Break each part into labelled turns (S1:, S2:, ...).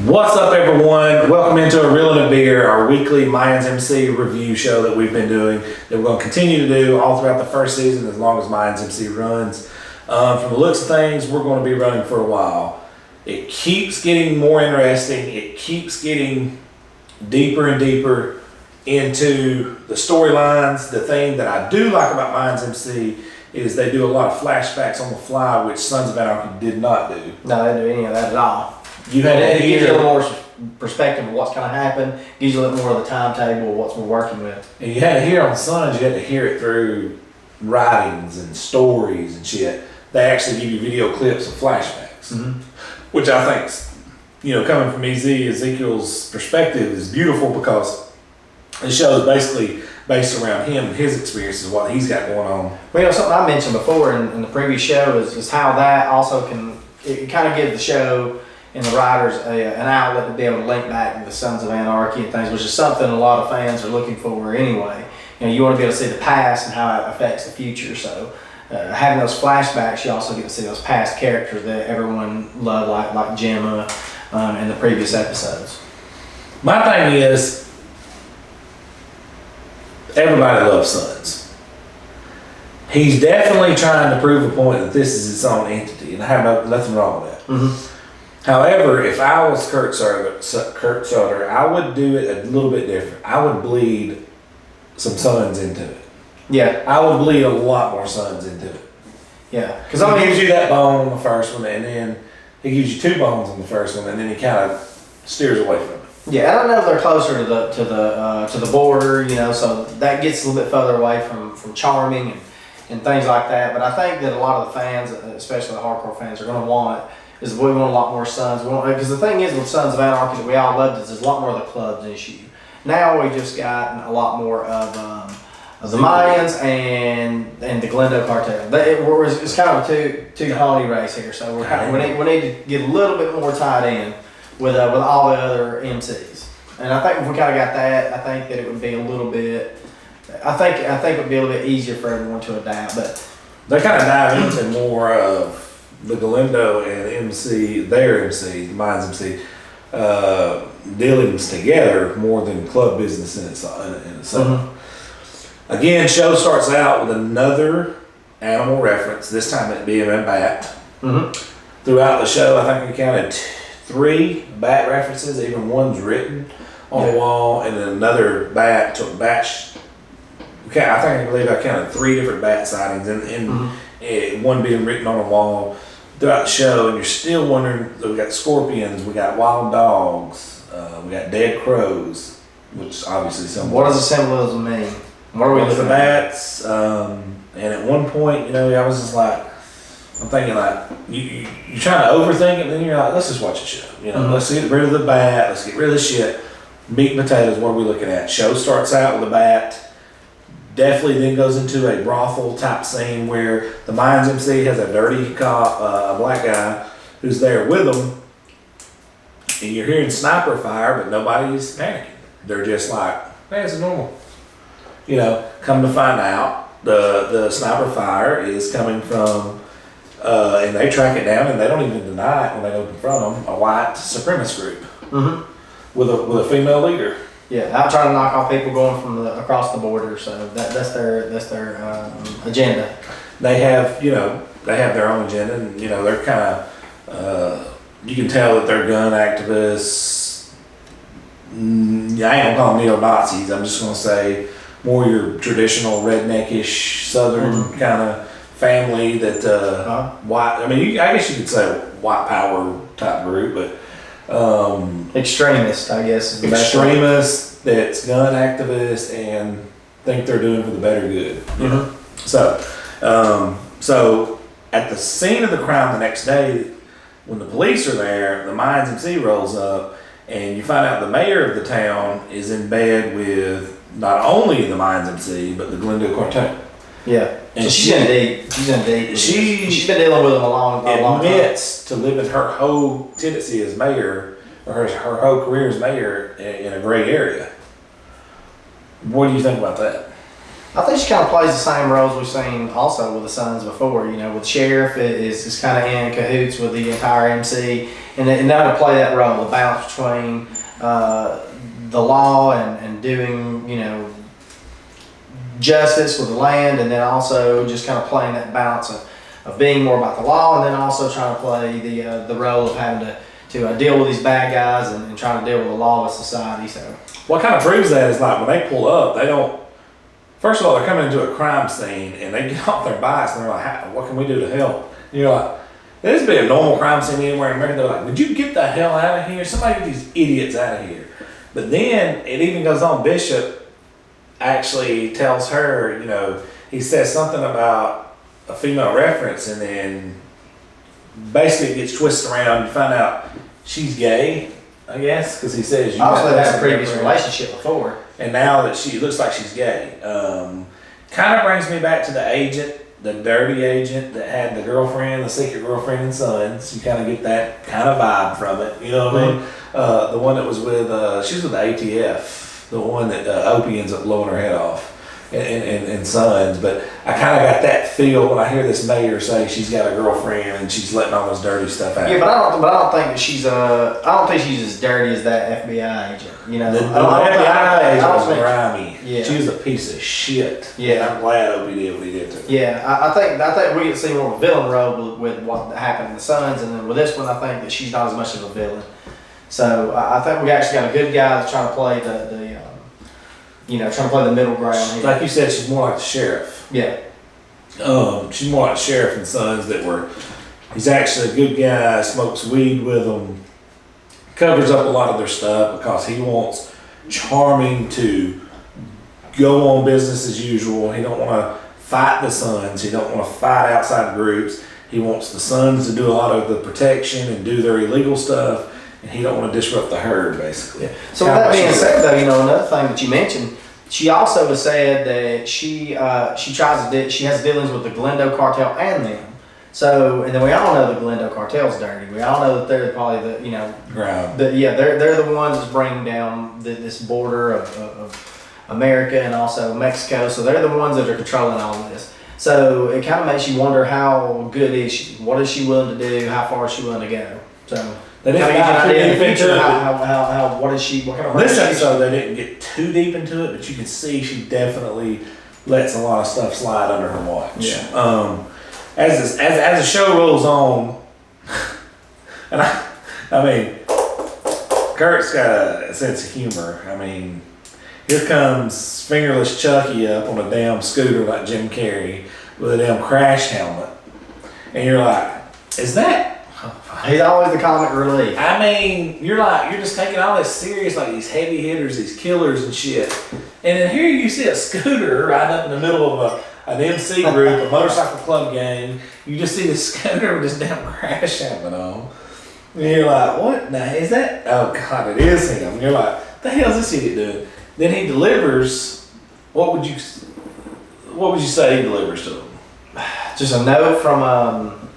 S1: What's up, everyone? Welcome into A Real and a Beer, our weekly Mayans MC review show that we've been doing, that we're going to continue to do all throughout the first season as long as Mayans MC runs. From the looks of things, we're going to be running for a while. It keeps getting more interesting. It keeps getting deeper and deeper into the storylines. The thing that I do like about Mayans MC is they do a lot of flashbacks on the fly, which Sons of Anarchy did not do.
S2: No, they don't do any of that at all.
S1: You had
S2: it
S1: to
S2: gives you a
S1: hear,
S2: little more perspective of what's going to happen, gives you a little more of the timetable of what we're working with.
S1: and you had to hear on Sons, you had to hear it through writings and stories and shit. They actually give you video clips of flashbacks, which I think, coming from Ezekiel's perspective is beautiful because the show is basically based around him and his experiences, what he's got going on.
S2: Well, something I mentioned before in the previous show is how that also it kind of gives the show and the writers an outlet to be able to link back to the Sons of Anarchy and things, which is something a lot of fans are looking for anyway. You want to be able to see the past and how it affects the future. So having those flashbacks, you also get to see those past characters that everyone loved, like Gemma in the previous episodes.
S1: My thing is, everybody loves Sons. He's definitely trying to prove a point that this is its own entity, and I have nothing wrong with that. However, if I was Kurt Sutter, I would do it a little bit different. I would bleed some Sons into it.
S2: Yeah.
S1: I would bleed a lot more Sons into it.
S2: Yeah.
S1: Because he gives you that bone on the first one, and then he gives you two bones on the first one, and then he kind of steers away from it.
S2: Yeah, I don't know if they're closer to the border, so that gets a little bit further away from charming and things like that. But I think that a lot of the fans, especially the hardcore fans, are going to want is we want a lot more Sons. Because the thing is with Sons of Anarchy that we all loved is there's a lot more of the clubs issue. Now we just got a lot more of the Mayans and the Glendale cartel. It's kind of a two pony race here, so we need to get a little bit more tied in with all the other MCs. And I think if we kind of got that, I think that it would be a little bit. I think it would be a little bit easier for everyone to adapt. But
S1: they kind of dive into more of the Glendale and their MC, the Mayans MC, dealings together more than club business in itself. Again, show starts out with another animal reference, this time it being a bat. Throughout the show, I think we counted 3 bat references, even one's written on the wall, and then another bat took batch. I believe I counted 3 different bat sightings, and one being written on a wall throughout the show, and you're still wondering. We got scorpions, we got wild dogs, we got dead crows, which obviously some.
S2: What does the symbolism mean? What are we looking
S1: at? Bats, and at one point, I was just like, I'm thinking like, you're trying to overthink it, and then you're like, let's just watch the show. Let's get rid of the bat, let's get rid of the shit. Meat and potatoes, what are we looking at? Show starts out with a bat. Definitely then goes into a brothel type scene where the Mayans MC has a dirty cop, a black guy, who's there with them. And you're hearing sniper fire, but nobody's panicking. They're just like, hey, it's normal. Come to find out, the sniper fire is coming from, and they track it down, and they don't even deny it when they go confront them, a white supremacist group with a female leader.
S2: Yeah, I'm trying to knock off people going from across the border, so that's their agenda.
S1: They have their own agenda, and they're kind of you can tell that they're gun activists. I ain't gonna call them neo-Nazis. I'm just gonna say more your traditional redneckish Southern kind of family that white. I guess you could say white power type group, but.
S2: Extremist, I guess, is the best
S1: extremist that's gun activist and think they're doing for the better good. So at the scene of the crime the next day, when the police are there, the Mayans MC rolls up, and you find out the mayor of the town is in bed with not only the Mayans MC but the Glendale cartel.
S2: Yeah, and she's in deep. She's been dealing with them a long time.
S1: Admits to living her whole tendency as mayor, or her whole career as mayor in a gray area. What do you think about that?
S2: I think she kind of plays the same roles we've seen also with the Sons before. You know, with Sheriff is kind of in cahoots with the entire MC, and now to play that role, the balance between the law and doing, you know, justice with the land, and then also just kind of playing that balance of being more about the law, and then also trying to play the role of having to deal with these bad guys and trying to deal with the lawless society. So
S1: what kind of proves that is like when they pull up, they don't. First of all, they're coming into a crime scene and they get off their bikes and they're like, "What can we do to help?" And you're like, "This would be a normal crime scene anywhere in America." They're like, "Would you get the hell out of here? Somebody get these idiots out of here." But then it even goes on. Bishop actually tells her, you know, he says something about a female reference, and then basically it gets twisted around. You find out she's gay, I guess, because he says you
S2: obviously had a previous relationship before,
S1: and now that she looks like she's gay. Kind of brings me back to the agent, the dirty agent that had the girlfriend, the secret girlfriend and Sons. You kind of get that kind of vibe from it, you know what I mean? The one that was with, she was with the ATF, the one that Opie ends up blowing her head off, and Sons. But I kind of got that feel when I hear this mayor say she's got a girlfriend and she's letting all this dirty stuff out.
S2: Yeah, but I don't think that she's I don't think she's as dirty as that FBI agent. You know,
S1: the FBI agent was
S2: think,
S1: grimy.
S2: Yeah.
S1: She was a piece of shit.
S2: Yeah,
S1: and I'm glad Opie did what he did to her.
S2: Yeah, I think we get to see more of a villain role with what happened in the Sons, and then with this one, I think that she's not as much of a villain. So I think we actually got a good guy that's trying to play trying to play the middle ground here.
S1: Like you said, she's more like the sheriff.
S2: Yeah.
S1: She's more like the sheriff and Sons he's actually a good guy, smokes weed with them, covers up a lot of their stuff because he wants Charming to go on business as usual. He don't want to fight the Sons. He don't want to fight outside groups. He wants the Sons to do a lot of the protection and do their illegal stuff, and he don't want to disrupt the herd, basically.
S2: Yeah. So with that being said, though, you know, another thing that you mentioned, she also has said that she has dealings with the Glendo cartel and them. So, and then we all know the Glendo cartel's dirty. We all know that they're probably the, you know, they're the ones that's bringing down this border of America and also Mexico. So they're the ones that are controlling all of this. So it kind of makes you wonder, how good is she? What is she willing to do? How far is she willing to go? So
S1: they didn't get too deep into it.
S2: What kind of
S1: this episode they didn't get too deep into it, but you can see she definitely lets a lot of stuff slide under her watch.
S2: Yeah.
S1: As the show rolls on, and I mean, Kurt's got a sense of humor. I mean, here comes Fingerless Chucky up on a damn scooter like Jim Carrey with a damn crash helmet, and you're like, is that?
S2: He's always the comic relief.
S1: I mean, you're just taking all this serious, like these heavy hitters, these killers and shit, and then here you see a scooter right up in the middle of an MC group, a motorcycle club gang. You just see this scooter with this damn crash helmet on. And you're like, what? Now, is that? Oh, God, it is him. And you're like, the hell's this idiot doing? Then he delivers, what would you say he delivers to them?
S2: Just a note from,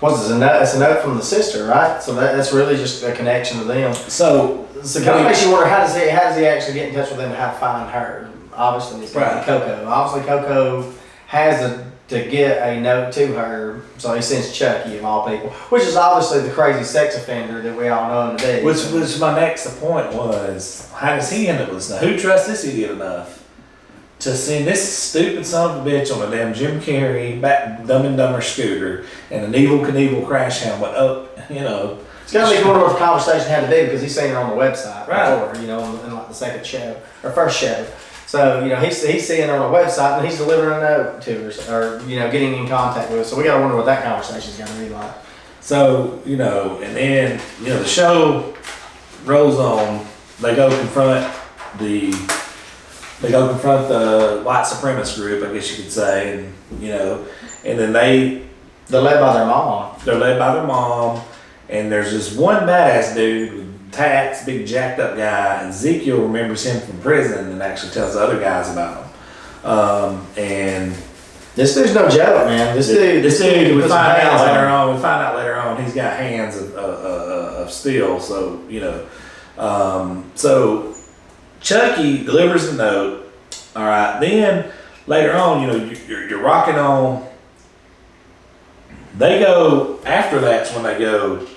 S2: it's a note from the sister, right? So that's really just a connection to them.
S1: So
S2: kind of makes you wonder, how does he actually get in touch with them and how to find her? Obviously, it's right. Coco. Obviously, Coco has to get a note to her, so he sends Chucky of all people, which is obviously the crazy sex offender that we all know him to be.
S1: Which my next point was, how does he end up with this? Now, who trusts this idiot enough to send this stupid son of a bitch on a damn Jim Carrey Dumb and Dumber scooter and an Evel Knievel crash helmet up, you know?
S2: It's got to be wonder what the conversation had to be, because he's seen her on the website before, you know, in like the second show or first show. So, you know, he's seeing her on the website and he's delivering a note to her, or, you know, getting in contact with her. So we got to wonder what that conversation is going to be like.
S1: So, you know, and then, you know, the show rolls on. They go confront the white supremacist group, I guess you could say, and, you know, and then
S2: they're led by their mom.
S1: They're led by their mom, and there's this one badass dude with tats, big jacked up guy, and Ezekiel remembers him from prison and actually tells the other guys about him. And
S2: this dude's no joke, man. This dude,
S1: we find out later on, he's got hands of steel. So, you know, so Chucky delivers the note, All right. Then later on, you're rocking on. They go after that's when they go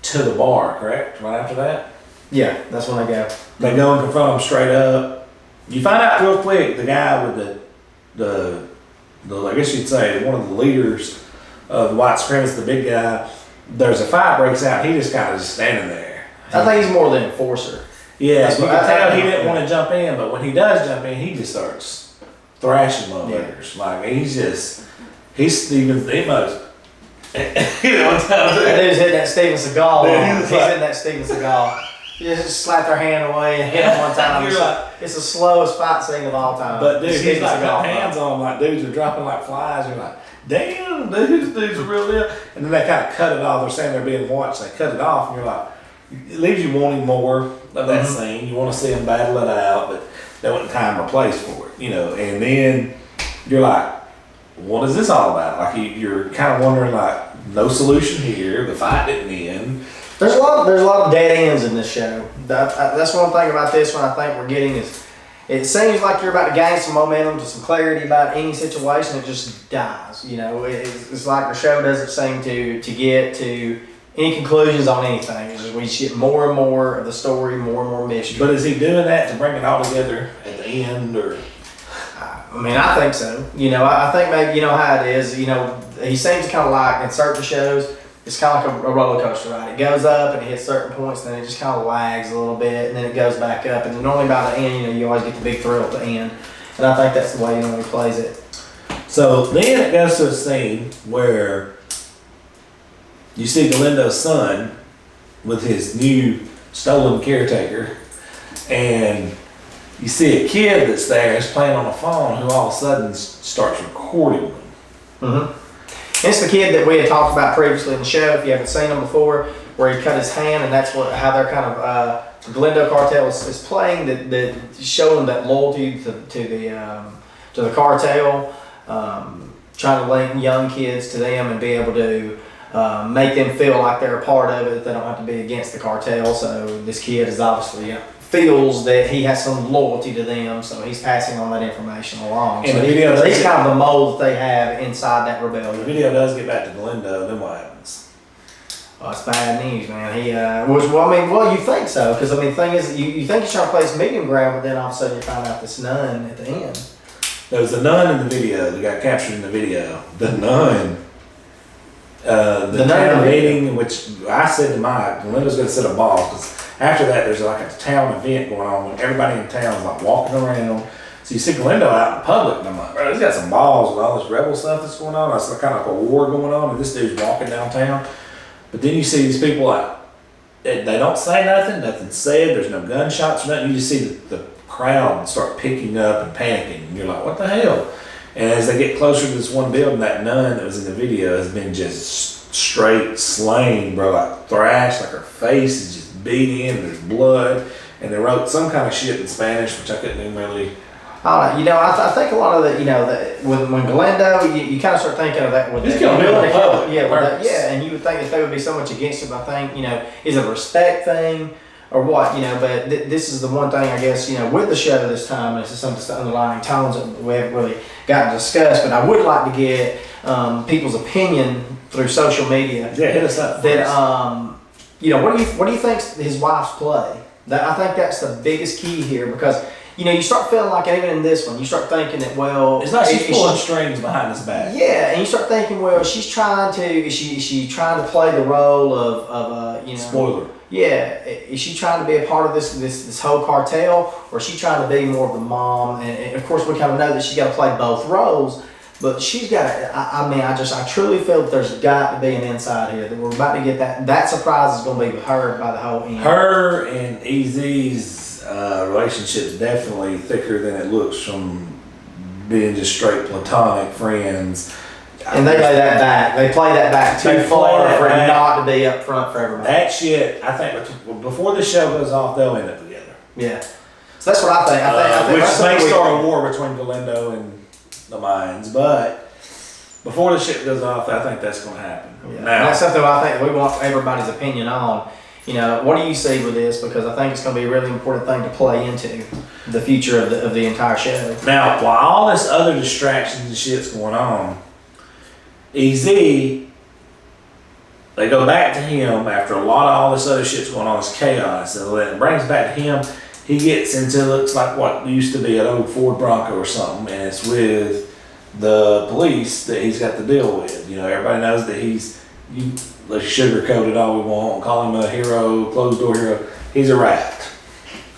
S1: to the bar, correct? Right after that.
S2: Yeah, that's when they go.
S1: They go and confront them straight up. You find out real quick the guy with the I guess you'd say one of the leaders of the white supremacists, the big guy. There's a fight breaks out. He just kind of just standing there.
S2: I think he's more the enforcer.
S1: Yeah, you can tell he didn't want to jump in, but when he does jump in, he just starts thrashing motherfuckers.
S2: Yeah.
S1: Like he's Steven Amos. One time,
S2: That dude's hitting that Steven Seagal.
S1: Yeah,
S2: He's hitting that Steven Seagal. You just slap their hand away and hit him one time. It's the slowest fight scene of all time.
S1: But dude, he's
S2: Steven
S1: like
S2: Seagal
S1: putting hands on him like dudes are dropping like flies. You're like, damn, dude, this dude's a real deal. And then they kind of cut it off. They're saying they're being watched. They cut it off, and you're like, it leaves you wanting more of that scene. You want to see them battle it out, but there wasn't time or place for it, And then you're like, what is this all about? Like you're kind of wondering, like, no solution here. The fight didn't end.
S2: There's a lot of dead ends in this show. That's one thing about this one I think we're getting is it seems like you're about to gain some momentum, to some clarity about any situation. It just dies. It's like the show doesn't seem to get to any conclusions on anything. It's just we get more and more of the story, more and more mystery.
S1: But is he doing that to bring it all together at the end, or?
S2: I mean, I think so. I think maybe how it is. He seems kind of like in certain shows, it's kind of like a roller coaster ride. It goes up and it hits certain points, and then it just kind of lags a little bit, and then it goes back up. And then normally by the end, you always get the big thrill at the end. And I think that's the way he normally plays it.
S1: So then it goes to a scene where you see Galindo's son with his new stolen caretaker, and you see a kid that's there is playing on a phone who all of a sudden starts recording them.
S2: Mm-hmm. It's the kid that we had talked about previously in the show, if you haven't seen him before, where he cut his hand, and that's how they're kind of, the Galindo cartel is playing, that showing that loyalty to the cartel, trying to link young kids to them and be able to make them feel like they're a part of it, they don't have to be against the cartel. So this kid is obviously feels that he has some loyalty to them, so he's passing on that information along.
S1: And
S2: so
S1: the video
S2: he's kind of the mold that they have inside that rebellion.
S1: The video does get back to Galindo, then what happens?
S2: Oh, it's bad news, man. You think so, because the thing is, you think he's trying to play this medium ground, but then all of a sudden you find out this nun at the end.
S1: There was a nun in the video that got captured in the video. The nun. The town meeting, which I said to Mike, Galindo's going to set a ball, because after that there's like a town event going on when everybody in town is like walking around. So you see Galindo out in public, and I'm like, bro, he's got some balls with all this rebel stuff that's going on. It's like kind of like a war going on, and this dude's walking downtown. But then you see these people like, they don't say nothing's said, there's no gunshots or nothing. You just see the crowd start picking up and panicking, and you're like, what the hell? And as they get closer to this one building, that nun that was in the video has been just straight slain, bro, like thrashed, like her face is just beat in, there's blood, and they wrote some kind of shit in Spanish, which I couldn't even really.
S2: I think a lot of that, when Galindo, you kind of start thinking of that.
S1: He's killing people in public.
S2: And you would think that they would be so much against him. I think, is it a respect thing or what, but this is the one thing, I guess, with the show this time, and this is some of the underlying tones that we haven't really gotten to discuss, but I would like to get people's opinion through social media.
S1: Yeah, hit us up.
S2: That, what do you think his wife's play? I think that's the biggest key here, because you start feeling like, even in this one, you start thinking that, well,
S1: it's like she's pulling strings behind his back.
S2: Yeah, and you start thinking, well, is she trying to play the role of
S1: spoiler.
S2: Yeah, is she trying to be a part of this whole cartel, or is she trying to be more of the mom? And of course, we kind of know that she's got to play both roles, but she's got to. I truly feel that there's got to be an inside here, that we're about to get that surprise is going to be with her by the whole end. Her
S1: and EZ's relationship's definitely thicker than it looks from being just straight platonic friends.
S2: And they play that back. They play that back too far for it not to be up front for everybody.
S1: That shit, I think, before the show goes off, they'll end up together.
S2: Yeah. So that's what I think. I think
S1: which may start a war between Galindo and the Mayans, but before the shit goes off, I think that's going to happen.
S2: Yeah. Now, that's something I think we want everybody's opinion on. You know, what do you see with this? Because I think it's going to be a really important thing to play into the future of the entire show.
S1: Now, while all this other distractions and shit's going on, EZ, they go back to him after a lot of all this other shit's going on, this chaos, and it brings back to him. He gets into, looks like what used to be an old Ford Bronco or something, and it's with the police that he's got to deal with. You know, everybody knows that let's sugarcoat it all we want and call him a hero, closed door hero. He's a rat.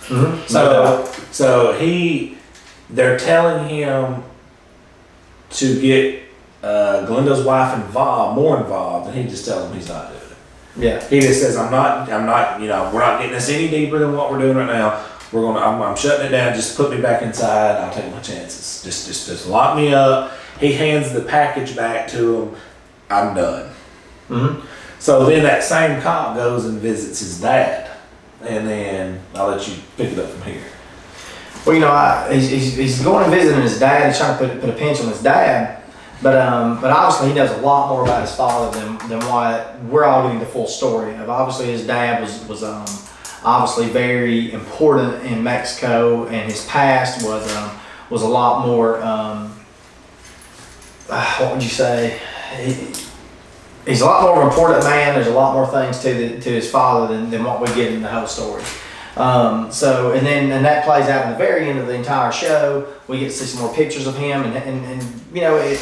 S2: Mm-hmm.
S1: So they're telling him to get Glenda's wife more involved, and he just tells them he's not doing it.
S2: Yeah.
S1: He just says, I'm not, you know, we're not getting this any deeper than what we're doing right now. I'm shutting it down. Just put me back inside. I'll take my chances. Just lock me up. He hands the package back to him. I'm done.
S2: Mm-hmm.
S1: So then that same cop goes and visits his dad, and then I'll let you pick it up from here.
S2: Well, you know, he's going and visiting his dad. He's trying to put a pinch on his dad, but obviously he knows a lot more about his father than what we're all getting the full story of. Obviously, his dad was obviously very important in Mexico, and his past was a lot more. What would you say? He's a lot more of an important man. There's a lot more things to his father than what we get in the whole story. And that plays out in the very end of the entire show. We get to see some more pictures of him, and you know, it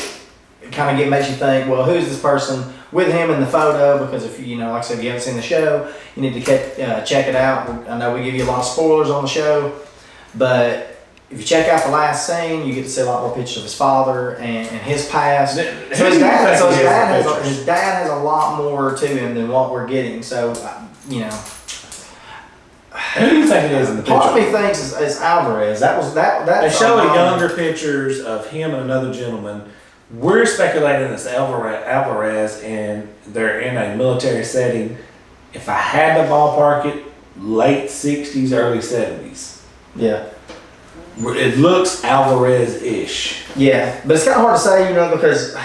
S2: kind of makes you think, well, who's this person with him in the photo? Because if you know, like I said, if you haven't seen the show, you need to check it out. I know we give you a lot of spoilers on the show, but if you check out the last scene, you get to see a lot more pictures of his father and his past. His dad has a lot more to him than what we're getting. So, you know.
S1: Who do you think it is in the picture?
S2: Part of me thinks it's Alvarez.
S1: They show younger pictures of him and another gentleman. We're speculating it's Alvarez, and they're in a military setting. If I had to ballpark it, late 60s, early 70s.
S2: Yeah.
S1: It looks Alvarez-ish.
S2: Yeah, but it's kind of hard to say, you know, because,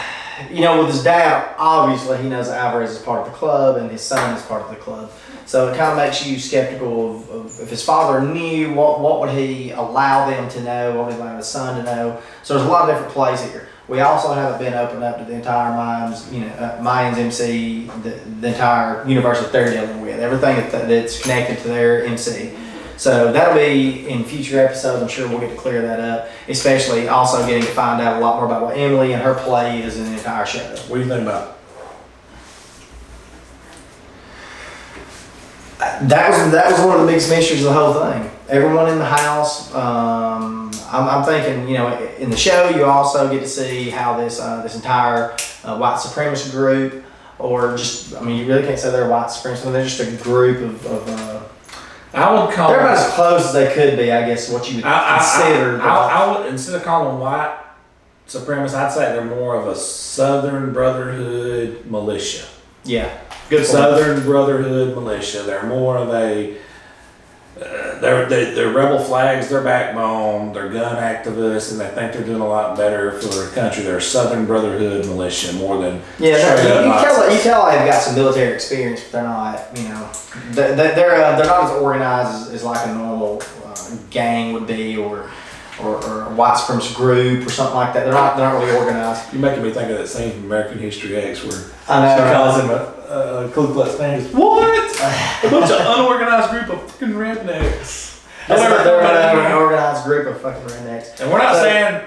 S2: you know, with his dad, obviously he knows Alvarez is part of the club and his son is part of the club. So it kind of makes you skeptical of if his father knew, what would he allow them to know, what would he allow his son to know. So there's a lot of different plays here. We also haven't been opened up to the entire Mayans MC, the entire universe that they're dealing with, everything that's connected to their MC. So that'll be in future episodes. I'm sure we'll get to clear that up, especially also getting to find out a lot more about what Emily and her play is in the entire show.
S1: What do you think about it?
S2: That was one of the biggest mysteries of the whole thing. Everyone in the house. I'm thinking, you know, in the show you also get to see how this entire white supremacist group, or just, I mean, you really can't say they're white supremacists. They're just a group of
S1: I would call
S2: they're about as close as they could be, I guess, what you would consider.
S1: I would, instead of calling them white supremacists, I'd say they're more of a Southern Brotherhood militia.
S2: Yeah, good
S1: Southern Brotherhood militia. They're more of a they're rebel flags, their backbone, they're gun activists, and they think they're doing a lot better for the country. They're a Southern Brotherhood militia more than
S2: you tell they've got some military experience, but they're not. You know, they're not as organized as like a normal gang would be, or a white supremacist group or something like that. They're not really organized.
S1: You're making me think of that scene from American History X where she
S2: I know,
S1: calls him a Ku Klux Klan. What? A bunch of unorganized group of fucking rednecks.
S2: They're an organized group of fucking rednecks.
S1: And we're not saying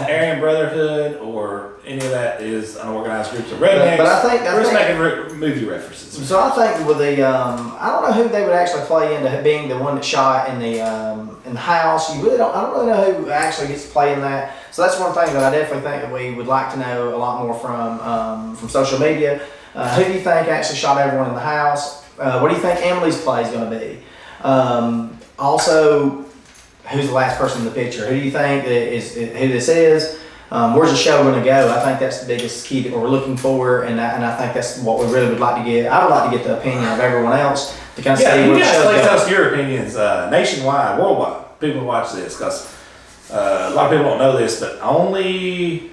S1: Aryan Brotherhood or any of that is unorganized groups of rednecks.
S2: But I think
S1: we're just making movie references.
S2: So I think with the I don't know who they would actually play into being the one that shot in the house. I don't really know who actually gets to play in that. So that's one thing that I definitely think that we would like to know a lot more from social media. Who do you think actually shot everyone in the house? What do you think Emily's play is going to be? Also, who's the last person in the picture? Who do you think who this is? Where's the show going to go? I think that's the biggest key that we're looking for, and I think that's what we really would like to get. I would like to get the opinion of everyone else to kind of see where the show's going.
S1: Tell us your opinions nationwide, worldwide. People watch this because a lot of people don't know this, but only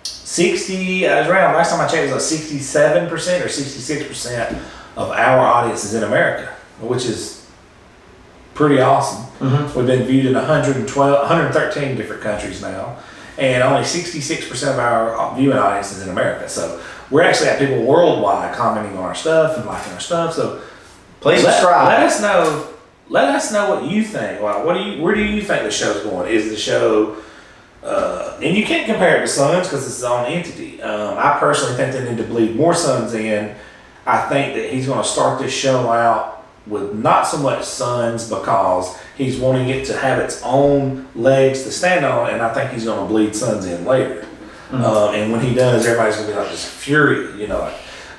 S1: 60. Last time I checked, it was like 67% or 66% of our audiences in America, which is pretty awesome. We've been viewed in 113 different countries now, and only 66% of our viewing audience is in America. So we're actually at people worldwide commenting on our stuff and liking our stuff. So
S2: please subscribe.
S1: Let us know. Let us know what you think. Like, where do you think the show's going? Is the show, and you can't compare it to Sons because it's its own entity. I personally think they need to bleed more Sons in. I think that he's going to start this show out with not so much Sons because he's wanting it to have its own legs to stand on, and I think he's going to bleed Sons in later. And when he does, everybody's going to be like this fury, you know.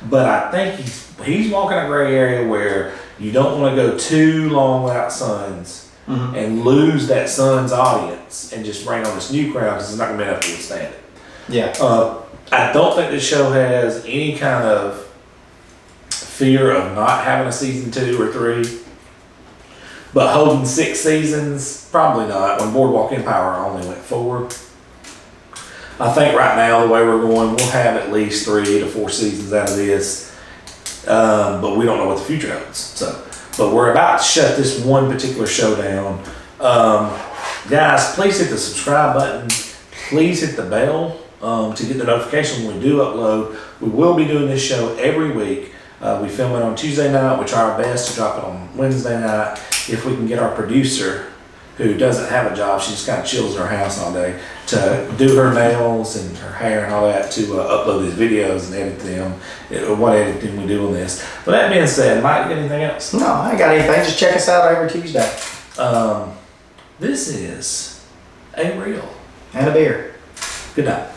S1: But I think he's walking a gray area where you don't want to go too long without Sons and lose that Sons audience and just bring on this new crowd because it's not going to be enough to withstand it.
S2: Yeah.
S1: I don't think this show has any kind of fear of not having a season 2 or 3, but holding 6 seasons, probably not. When Boardwalk Empire only went 4. I think right now, the way we're going, we'll have at least 3 to 4 seasons out of this, but we don't know what the future holds. So, but we're about to shut this one particular show down. Guys, please hit the subscribe button. Please hit the bell to get the notification when we do upload. We will be doing this show every week. We film it on Tuesday night. We try our best to drop it on Wednesday night. If we can get our producer, who doesn't have a job, she just kind of chills in her house all day, to do her nails and her hair and all that, to upload these videos and edit them. What editing we do on this. But that being said, Mike, you got anything else?
S2: No, I ain't got anything. Just check us out every Tuesday.
S1: This is a reel
S2: And a beer.
S1: Good night.